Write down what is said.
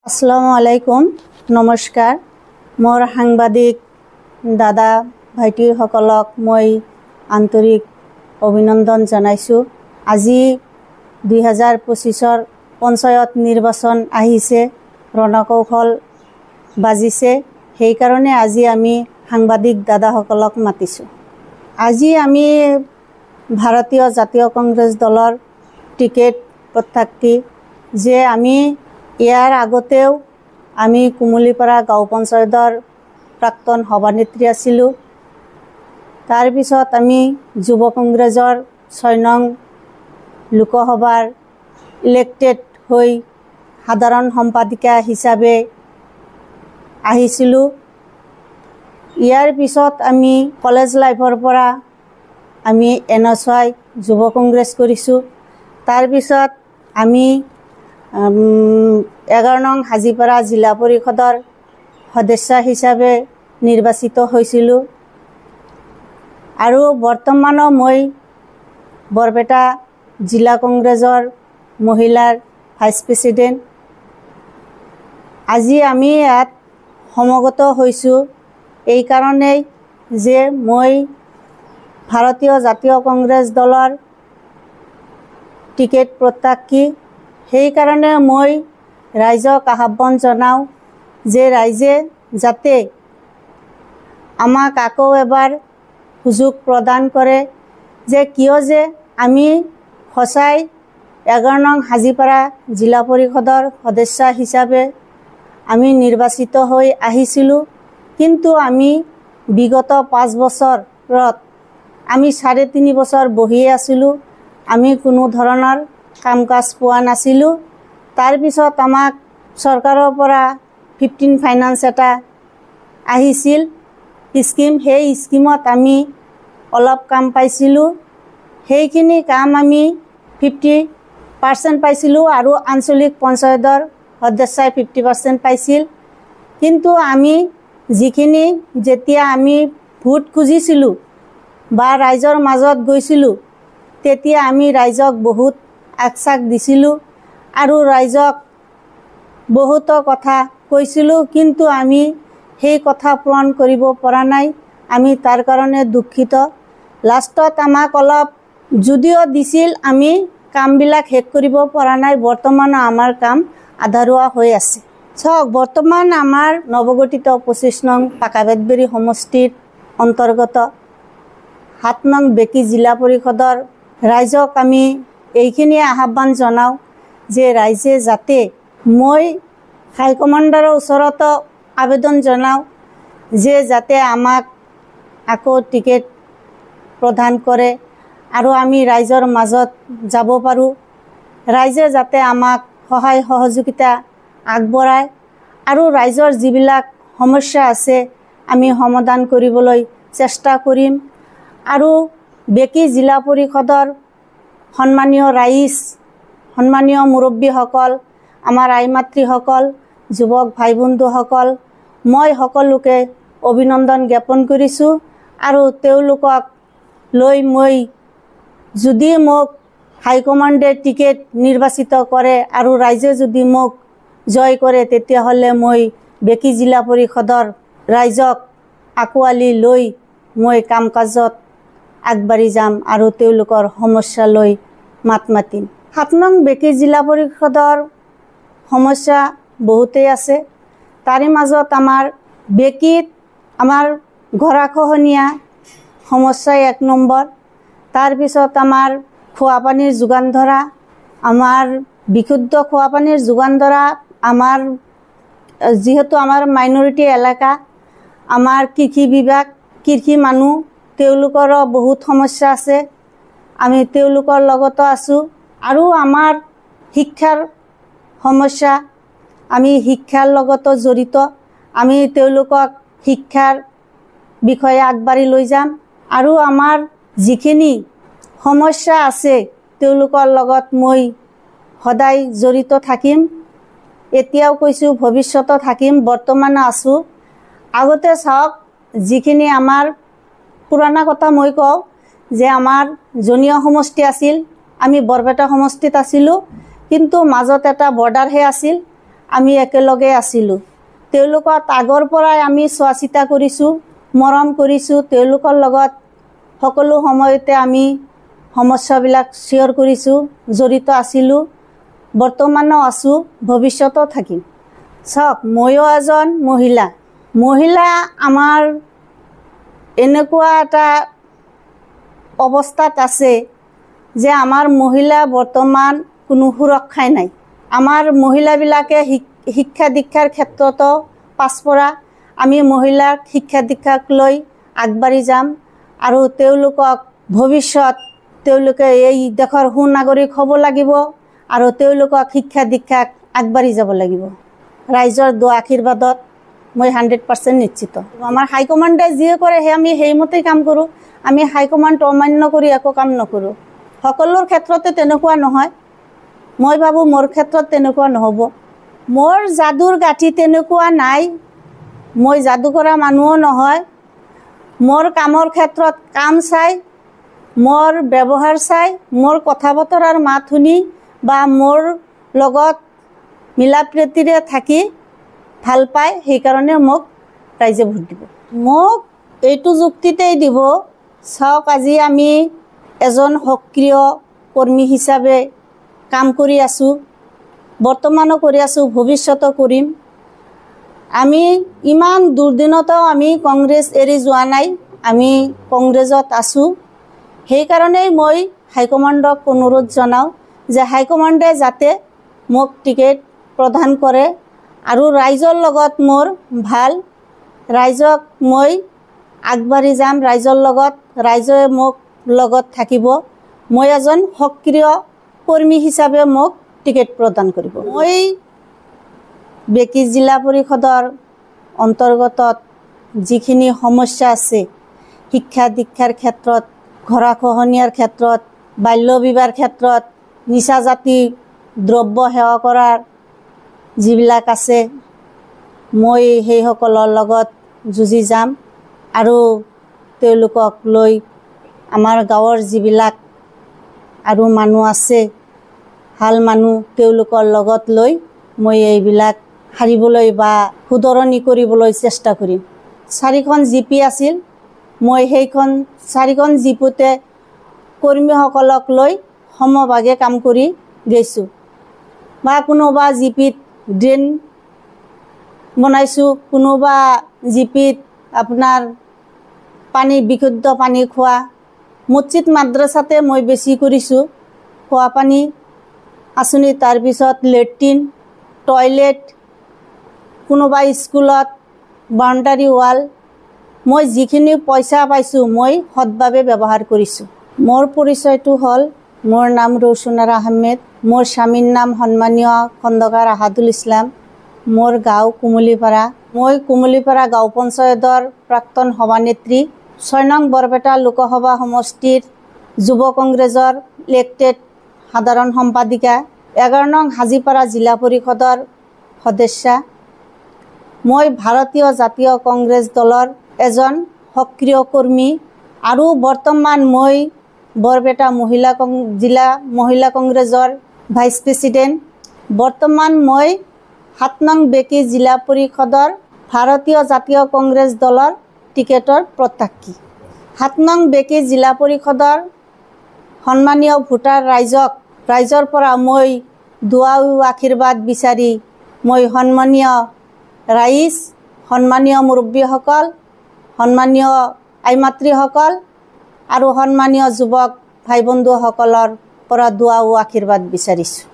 আসসালামু আলাইকুম নমস্কাৰ মোৰ সাংবাদিক দাদা ভাইটিসকলক মই আন্তৰিক অভিনন্দন জনাইছো। আজি 2025ৰ পঞ্চায়ত নিৰ্বাচন আহিছে, ৰণকৌশল বাজিছে, সেই কাৰণে আজি আমি সাংবাদিক দাদাসকলক মাতিছো। আজি আমি ভাৰতীয় জাতীয় কংগ্ৰেছ দলৰ টিকেট প্ৰত্যাশী যে আমি ইয়াৰ আগতেও আমি কুমলীপাৰা গাঁও পঞ্চায়তৰ প্ৰাক্তন সভানেত্ৰী আছিলোঁ। তাৰপিছত আমি যুৱ কংগ্ৰেছৰ 6 নং লোকসভাৰ ইলেক্টেড হৈ সাধাৰণ সম্পাদিকা হিচাপে আহিছিলোঁ। ইয়াৰ পিছত আমি কলেজ লাইফৰ পৰা আমি NSY যুৱ কংগ্ৰেছ কৰিছোঁ। তাৰপিছত আমি 11 নং হাজিপাৰা জিলা পৰিষদৰ সদস্য হিচাপে নিৰ্বাচিত হৈছিলোঁ আৰু বৰ্তমানো মই বৰপেটা জিলা কংগ্ৰেছৰ মহিলাৰ ভাইচ প্ৰেছিডেণ্ট। আজি আমি ইয়াত সমবেত হৈছোঁ এই কাৰণেই যে মই ভাৰতীয় জাতীয় কংগ্ৰেছ দলৰ টিকেট প্ৰত্যাশী। সেইকাৰণে মই ৰাইজক আহ্বান জনাওঁ যে ৰাইজে যাতে আমাক আকৌ এবাৰ সুযোগ প্ৰদান কৰে, যে কিয় যে আমি সঁচাই 11 নং হাজিপাৰা জিলা পৰিষদৰ সদস্য হিচাপে আমি নিৰ্বাচিত হৈ আহিছিলোঁ, কিন্তু আমি বিগত 5 বছৰত আমি 3.5 বছৰ বহিয়ে আছিলোঁ, আমি কোনো ধৰণৰ কাম কাজ পোৱা নাছিলোঁ। তাৰপিছত আমাক চৰকাৰৰ পৰা 15 ফাইনেন্স এটা আহিছিল স্কিম, সেই স্কিমত আমি অলপ কাম পাইছিলোঁ। সেইখিনি কাম আমি 50% পাইছিলোঁ আৰু আঞ্চলিক পঞ্চায়তৰ সদস্যই 50% পাইছিল। কিন্তু আমি যিখিনি যেতিয়া আমি ভোট খুজিছিলোঁ বা ৰাইজৰ মাজত গৈছিলোঁ, তেতিয়া আমি ৰাইজক বহুত আশ্বাস দিছিলোঁ আৰু ৰাইজক বহুতো কথা কৈছিলোঁ, কিন্তু আমি সেই কথা পূৰণ কৰিব পৰা নাই। আমি তাৰ কাৰণে দুখিত। লাষ্টত আমাক অলপ যদিও দিছিল, আমি কামবিলাক শেষ কৰিব পৰা নাই। বৰ্তমান আমাৰ কাম আধৰুৱা হৈ আছে। চাওক, বৰ্তমান আমাৰ নৱগঠিত 25 নং পাকাবেতবেৰী সমষ্টিৰ অন্তৰ্গত 7 নং বেকী জিলা পৰিষদৰ ৰাইজক আমি এইখিনিয়ে আহ্বান জনাওঁ যে ৰাইজে যাতে, মই হাইকমাণ্ডাৰৰ ওচৰতো আবেদন জনাওঁ যে যাতে আমাক আকৌ টিকেট প্ৰদান কৰে আৰু আমি ৰাইজৰ মাজত যাব পাৰোঁ। ৰাইজে যাতে আমাক সহায় সহযোগিতা আগবঢ়ায় আৰু ৰাইজৰ যিবিলাক সমস্যা আছে আমি সমাধান কৰিবলৈ চেষ্টা কৰিম। আৰু বেকী জিলা পৰিষদৰ সন্মানীয় ৰাইজ, সন্মানীয় মুৰব্বীসকল, আমাৰ আই মাতৃসকল, যুৱক ভাই বন্ধুসকল, মই সকলোকে অভিনন্দন জ্ঞাপন কৰিছোঁ। আৰু তেওঁলোকক লৈ মই যদি মোক হাইকমাণ্ডে টিকেট নিৰ্বাচিত কৰে আৰু ৰাইজে যদি মোক জয় কৰে, তেতিয়াহ'লে মই বেকী জিলা পৰিষদৰ ৰাইজক আঁকোৱালি লৈ মই কাম কাজত আগবাঢ়ি যাম আৰু তেওঁলোকৰ সমস্যা লৈ মাত মাতিম। 7 নং বেকী জিলা পৰিষদৰ সমস্যা বহুতেই আছে। তাৰে মাজত আমাৰ বেকীত আমাৰ গৰাখহনীয়া সমস্যা 1 নম্বৰ। তাৰপিছত আমাৰ খোৱাপানীৰ যোগান ধৰা, আমাৰ বিশুদ্ধ খোৱাপানীৰ যোগান ধৰা, আমাৰ যিহেতু আমাৰ মাইনৰিটি এলেকা, আমাৰ কৃষি বিভাগ, কৃষি মানুহ, তেওঁলোকৰো বহুত সমস্যা আছে, আমি তেওঁলোকৰ লগতো আছোঁ। আৰু আমাৰ শিক্ষাৰ সমস্যা, আমি শিক্ষাৰ লগতো জড়িত, আমি তেওঁলোকক শিক্ষাৰ বিষয়ে আগবাঢ়ি লৈ যাম। আৰু আমাৰ যিখিনি সমস্যা আছে তেওঁলোকৰ লগত মই সদায় জড়িত থাকিম। এতিয়াও কৈছোঁ, ভৱিষ্যতো থাকিম, বৰ্তমানো আছোঁ। আগতে চাওক, যিখিনি আমাৰ পুৰণা কথা মই কওঁ যে আমাৰ জনীয় সমষ্টি আছিল, আমি বৰপেটা সমষ্টিত আছিলোঁ, কিন্তু মাজত এটা বৰ্ডাৰহে আছিল আমি একেলগে আছিলোঁ। তেওঁলোকক আগৰ পৰাই আমি চোৱা চিতা কৰিছোঁ, মৰম কৰিছোঁ। তেওঁলোকৰ লগত সকলো সময়তে আমি সমস্যাবিলাক শ্বেয়াৰ কৰিছোঁ, জড়িত আছিলোঁ, বৰ্তমানো আছোঁ, ভৱিষ্যতেও থাকিম। চাওক, ময়ো এজন মহিলা আমাৰ এনেকুৱা এটা অৱস্থাত আছে যে আমাৰ মহিলা বৰ্তমান কোনো সুৰক্ষাই নাই। আমাৰ মহিলাবিলাকে শিক্ষা দীক্ষাৰ ক্ষেত্ৰতো পাছপৰা। আমি মহিলাক শিক্ষা দীক্ষাক লৈ আগবাঢ়ি যাম আৰু তেওঁলোকক ভৱিষ্যত তেওঁলোকে এই দেশৰ সুনাগৰিক হ'ব লাগিব আৰু তেওঁলোকক শিক্ষা দীক্ষাক আগবাঢ়ি যাব লাগিব। ৰাইজৰ দোৱা আশীৰ্বাদত মই 100% নিশ্চিত। আমাৰ হাইকমাণ্ডে যি কৰে আমি সেইমতেই কাম কৰোঁ। আমি হাইকমাণ্ড অমান্য কৰি একো কাম নকৰোঁ। সকলোৰ ক্ষেত্ৰতে তেনেকুৱা নহয়। মই ভাবোঁ মোৰ ক্ষেত্ৰত তেনেকুৱা নহ'ব। মোৰ যাদুৰ গাঁঠি তেনেকুৱা নাই। মই যাদু কৰা মানুহো নহয়। মোৰ কামৰ ক্ষেত্ৰত কাম চাই, মোৰ ব্যৱহাৰ চাই, মোৰ কথা বতৰাৰ মাত শুনি বা মোৰ লগত মিলা প্ৰীতিৰে থাকি ভাল পায়, সেইকাৰণে মোক ৰাইজে ভোট দিব। মোক এইটো যুক্তিতেই দিব, চাওক আজি আমি এজন সক্ৰিয় কৰ্মী হিচাপে কাম কৰি আছোঁ, বৰ্তমানো কৰি আছোঁ, ভৱিষ্যতো কৰিম। আমি ইমান দুৰ্দিনতো আমি কংগ্ৰেছ এৰি যোৱা নাই, আমি কংগ্ৰেছত আছোঁ। সেইকাৰণেই মই হাইকমাণ্ডক অনুৰোধ জনাওঁ যে হাইকমাণ্ডে যাতে মোক টিকেট প্ৰদান কৰে আৰু ৰাইজৰ লগত মোৰ ভাল, ৰাইজক মই আগবাঢ়ি যাম ৰাইজৰ লগত, ৰাইজে মোক লগত থাকিব। মই এজন সক্ৰিয় কৰ্মী হিচাপে মোক টিকেট প্ৰদান কৰিব। মই বেকি জিলা পৰিষদৰ অন্তৰ্গত যিখিনি সমস্যা আছে, শিক্ষা দীক্ষাৰ ক্ষেত্ৰত, গৰাখহনীয়াৰ ক্ষেত্ৰত, বাল্য বিবাহৰ ক্ষেত্ৰত, নিচাজাতি দ্ৰব্য সেৱা কৰাৰ যিবিলাক আছে, মই সেইসকলৰ লগত যুঁজি যাম আৰু তেওঁলোকক লৈ আমাৰ গাঁৱৰ যিবিলাক আৰু মানুহ আছে, ভাল মানুহ, তেওঁলোকৰ লগত লৈ মই এইবিলাক হাৰিবলৈ বা শুধৰণি কৰিবলৈ চেষ্টা কৰিম। 4খন জিপি আছিল, মই সেইখন 4খন জিপিতে কৰ্মীসকলক লৈ সমভাগে কাম কৰি গৈছোঁ। বা কোনোবা জিপিত ড্ৰেইন বনাইছোঁ, কোনোবা জিপিত আপোনাৰ পানী, বিশুদ্ধ পানী খোৱা, মছজিদ মাদ্ৰাছাতে মই বেছি কৰিছোঁ খোৱা পানী আঁচনি, তাৰপিছত লেট্ৰিন, টয়লেট, কোনোবা স্কুলত বাউণ্ডাৰী ৱাল, মই যিখিনি পইচা পাইছোঁ মই সৎভাৱে ব্যৱহাৰ কৰিছোঁ। মোৰ পৰিচয়টো হ'ল, মোৰ নাম ৰৌচুনাৰা আহমেদ, মোৰ স্বামীৰ নাম সন্মানীয় খণ্ডকাৰ আহাদুল ইছলাম, মোৰ গাঁও কুমলীপাৰা। মই কুমলীপাৰা গাঁও পঞ্চায়তৰ প্ৰাক্তন সভানেত্ৰী, 6 নং বৰপেটা লোকসভা সমষ্টিৰ যুৱ কংগ্ৰেছৰ ইলেক্টেড সাধাৰণ সম্পাদিকা, 11 নং হাজিপাৰা জিলা পৰিষদৰ সদস্যা। মই ভাৰতীয় জাতীয় কংগ্ৰেছ দলৰ এজন সক্ৰিয় কৰ্মী আৰু বৰ্তমান মই বৰপেটা জিলা মহিলা কংগ্ৰেছৰ ভাইচ প্ৰেছিডেণ্ট। বৰ্তমান মই 7 নং বেকি জিলা পৰিষদৰ ভাৰতীয় জাতীয় কংগ্ৰেছ দলৰ টিকেটৰ প্ৰত্যাশী। 7 নং বেকি জিলা পৰিষদৰ সন্মানীয় ভোটাৰ ৰাইজৰ পৰা মই দোৱা আশীৰ্বাদ বিচাৰি মই সন্মানীয় ৰাইজ, সন্মানীয় মুৰব্বীসকল, সন্মানীয় আইমাতৃসকল আৰু সন্মানীয় যুৱক ভাই বন্ধুসকলৰ পৰা দোৱা আশীৰ্বাদ বিচাৰিছোঁ।